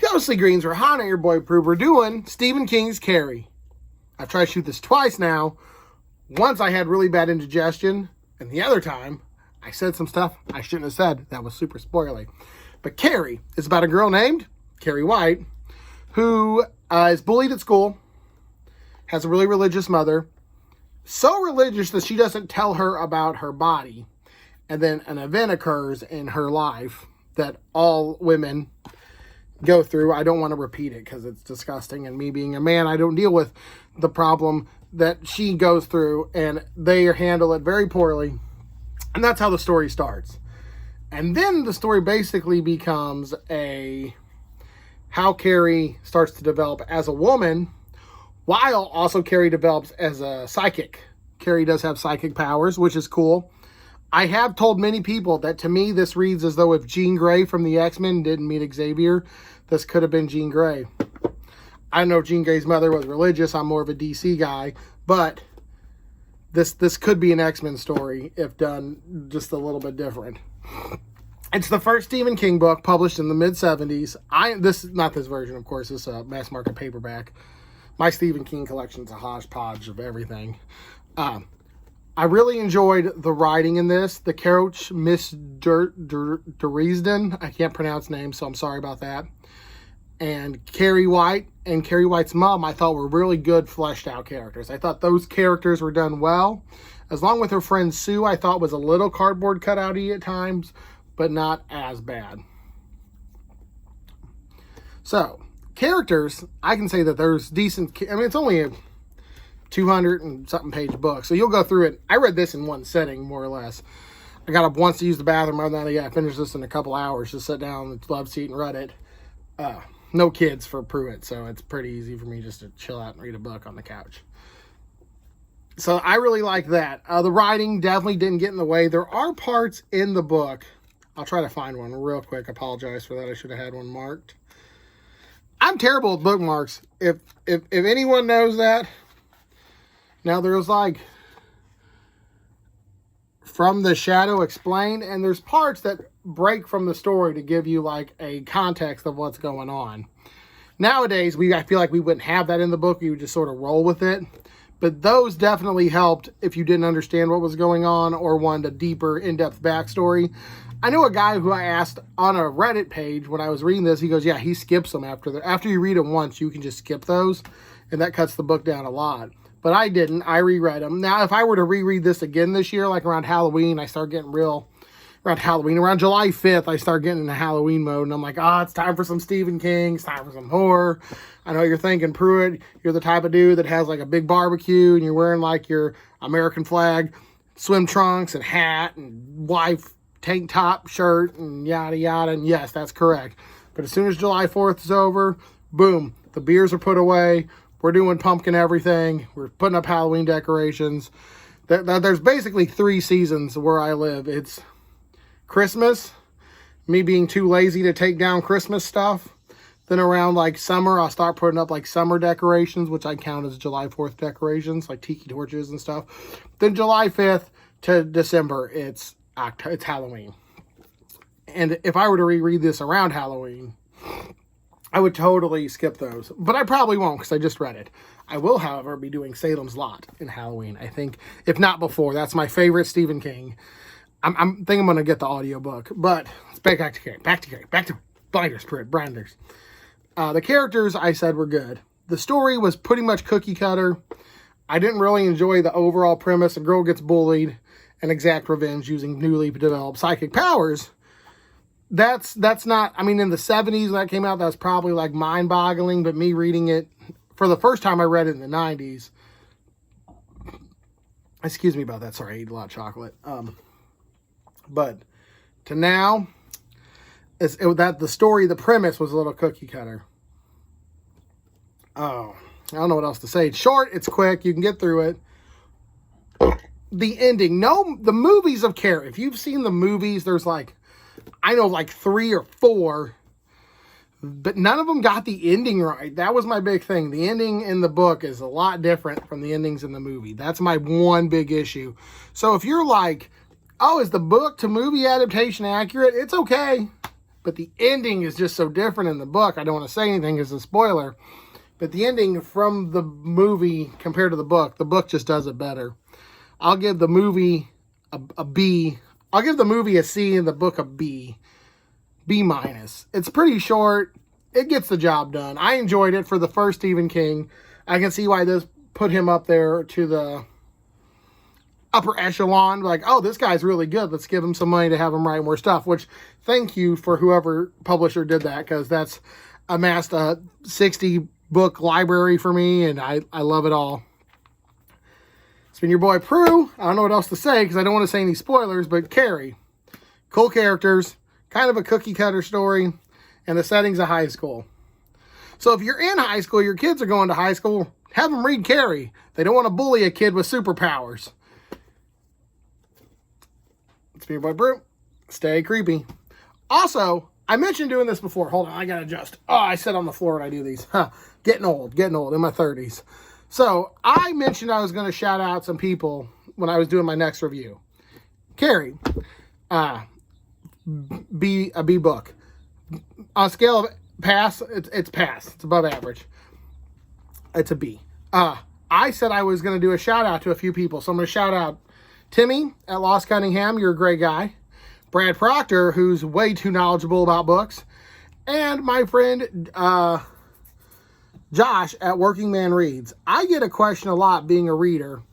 Ghostly Greens, we're hot at your boy Proof. We're doing Stephen King's Carrie. I've tried to shoot this twice now. Once I had really bad indigestion, and the other time I said some stuff I shouldn't have said. That was super spoilery. But Carrie is about a girl named Carrie White who is bullied at school, has a really religious mother, so religious that she doesn't tell her about her body. And then an event occurs in her life that all women go through. I don't want to repeat it because it's disgusting, and me being a man, I don't deal with the problem that she goes through, and they handle it very poorly. And that's how the story starts. And then the story basically becomes how Carrie starts to develop as a woman, while also Carrie develops as a psychic. Carrie does have psychic powers, which is cool. I have told many people that to me this reads as though if Jean Grey from the X-Men didn't meet Xavier, this could have been Jean Grey. I don't know if Jean Grey's mother was religious. I'm more of a DC guy, but this could be an X-Men story if done just a little bit different. It's the first Stephen King book published in the mid-70s. This is not this version, of course. It's a mass market paperback. My Stephen King collection's a hodgepodge of everything. I really enjoyed the writing in this. The Couch Miss Dresden, I can't pronounce names, so I'm sorry about that. And Carrie White and Carrie White's mom, I thought were really good fleshed out characters. I thought those characters were done well. As long with her friend Sue, I thought was a little cardboard cutout-y at times, but not as bad. So, characters, I can say that there's decent, I mean, it's only a 200 and something page book, so you'll go through it. I read this in one sitting, more or less. I got up once to use the bathroom. Other than that, I finished this in a couple hours. Just sat down in the love seat and read it. No kids for Pruitt, so it's pretty easy for me just to chill out and read a book on the couch. So I really like that. The writing definitely didn't get in the way. There are parts in the book. I'll try to find one real quick. I apologize for that. I should have had one marked. I'm terrible with bookmarks. If anyone knows that. Now there's like From the Shadow Explained, and there's parts that break from the story to give you like a context of what's going on. Nowadays, I feel like we wouldn't have that in the book. You would just sort of roll with it. But those definitely helped if you didn't understand what was going on or wanted a deeper, in-depth backstory. I know a guy who I asked on a Reddit page when I was reading this. He goes, yeah, he skips them after you read them once, you can just skip those. And that cuts the book down a lot. But I didn't. I reread them. Now, if I were to reread this again this year, like around Halloween, I start getting around July 5th, I start getting into Halloween mode. And I'm like, it's time for some Stephen King. It's time for some horror. I know you're thinking, Pruitt, you're the type of dude that has like a big barbecue and you're wearing like your American flag swim trunks and hat and wife tank top shirt and yada yada. And yes, that's correct. But as soon as July 4th is over, boom, the beers are put away. We're doing pumpkin everything. We're putting up Halloween decorations. There's basically 3 seasons where I live. It's Christmas, me being too lazy to take down Christmas stuff. Then around like summer, I'll start putting up like summer decorations, which I count as July 4th decorations, like tiki torches and stuff. Then July 5th to December, it's Halloween. And if I were to reread this around Halloween, I would totally skip those. But I probably won't because I just read it. I will, however, be doing Salem's Lot in Halloween. I think, if not before, that's my favorite Stephen King. I think I'm going to get the audiobook. But let's back to Carrie. Back to Blinders. The characters, I said, were good. The story was pretty much cookie cutter. I didn't really enjoy the overall premise. A girl gets bullied and exact revenge using newly developed psychic powers. That's not, I mean, in the 70s when that came out, that was probably like mind-boggling, but me reading it, for the first time I read it in the 90s, excuse me about that, sorry, I ate a lot of chocolate, but to now, the story, the premise was a little cookie cutter. I don't know what else to say. It's short, it's quick, you can get through it. The ending, the movies of Carrie, if you've seen the movies, there's like, I know like 3 or 4, but none of them got the ending right. That was my big thing. The ending in the book is a lot different from the endings in the movie. That's my one big issue. So if you're like, is the book to movie adaptation accurate? It's okay. but the ending is just so different in the book. I don't want to say anything as a spoiler, but the ending from the movie compared to the book just does it better. I'll give the movie a B. I'll give the movie a C and the book a B. B minus. It's pretty short. It gets the job done. I enjoyed it for the first Stephen King. I can see why this put him up there to the upper echelon. Like, oh, this guy's really good. Let's give him some money to have him write more stuff. Which, thank you for whoever publisher did that, because that's amassed a 60 book library for me, and I love it all. It's been your boy Prue. I don't know what else to say because I don't want to say any spoilers, but Carrie. Cool characters, kind of a cookie cutter story, and the setting's a high school. So if you're in high school, your kids are going to high school, have them read Carrie. They don't want to bully a kid with superpowers. It's been your boy Prue. Stay creepy. Also, I mentioned doing this before. Hold on, I gotta adjust. Oh, I sit on the floor when I do these. Getting old, in my 30s. So, I mentioned I was going to shout out some people when I was doing my next review. Carrie, a B book. On a scale of pass, it's pass. It's above average. It's a B. I said I was going to do a shout out to a few people. So, I'm going to shout out Timmy at Lost Cunningham. You're a great guy. Brad Proctor, who's way too knowledgeable about books. And my friend, Josh at Working Man Reads. I get a question a lot being a reader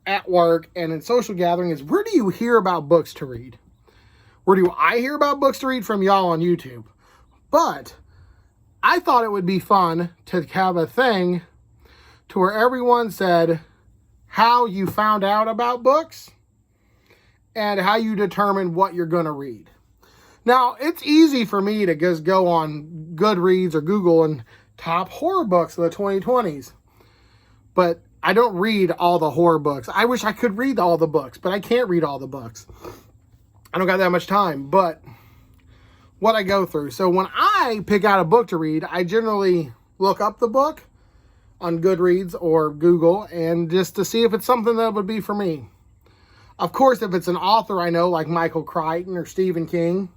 at work and in social gatherings is, where do you hear about books to read? Where do I hear about books to read? From y'all on YouTube. But I thought it would be fun to have a thing to where everyone said how you found out about books and how you determine what you're going to read. Now, it's easy for me to just go on Goodreads or Google and top horror books of the 2020s. But I don't read all the horror books. I wish I could read all the books, but I can't read all the books. I don't got that much time, but what I go through. So when I pick out a book to read, I generally look up the book on Goodreads or Google and just to see if it's something that would be for me. Of course, if it's an author I know, like Michael Crichton or Stephen King,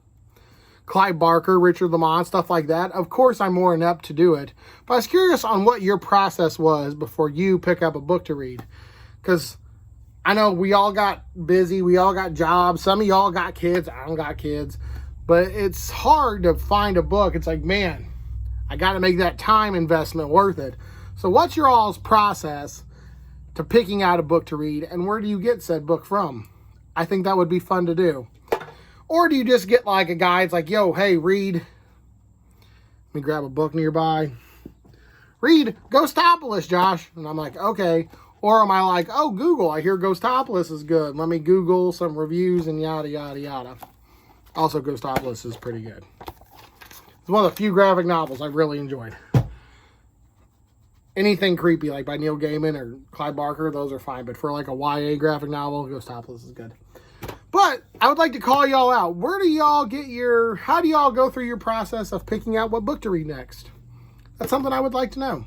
Clive Barker, Richard Lamont, stuff like that, of course I'm more inept to do it. But I was curious on what your process was before you pick up a book to read. Because I know we all got busy, we all got jobs, some of y'all got kids, I don't got kids. But it's hard to find a book. It's like, man, I got to make that time investment worth it. So what's your all's process to picking out a book to read, and where do you get said book from? I think that would be fun to do. Or do you just get like a guy, it's like, yo, hey, read. Let me grab a book nearby. Read Ghostopolis, Josh. And I'm like, okay. Or am I like, oh, Google, I hear Ghostopolis is good. Let me Google some reviews and yada, yada, yada. Also, Ghostopolis is pretty good. It's one of the few graphic novels I really enjoyed. Anything creepy, like by Neil Gaiman or Clive Barker, those are fine. But for like a YA graphic novel, Ghostopolis is good. But I would like to call y'all out. Where do y'all get how do y'all go through your process of picking out what book to read next? That's something I would like to know.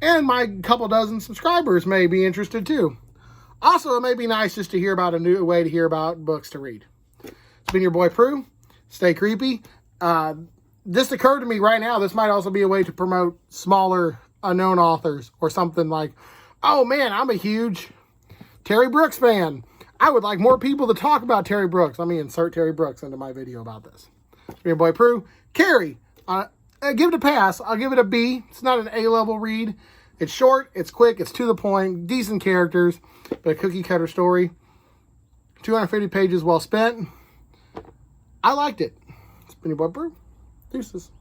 And my couple dozen subscribers may be interested too. Also, it may be nice just to hear about a new way to hear about books to read. It's been your boy Prue. Stay creepy. This occurred to me right now. This might also be a way to promote smaller unknown authors or something like, oh man, I'm a huge Terry Brooks fan. I would like more people to talk about Terry Brooks. Let me insert Terry Brooks into my video about this. It's been your boy Prue. Carrie, give it a pass. I'll give it a B. It's not an A-level read. It's short, it's quick, it's to the point, decent characters, but a cookie cutter story. 250 pages well spent. I liked it. It's been your boy Prue. Deuces.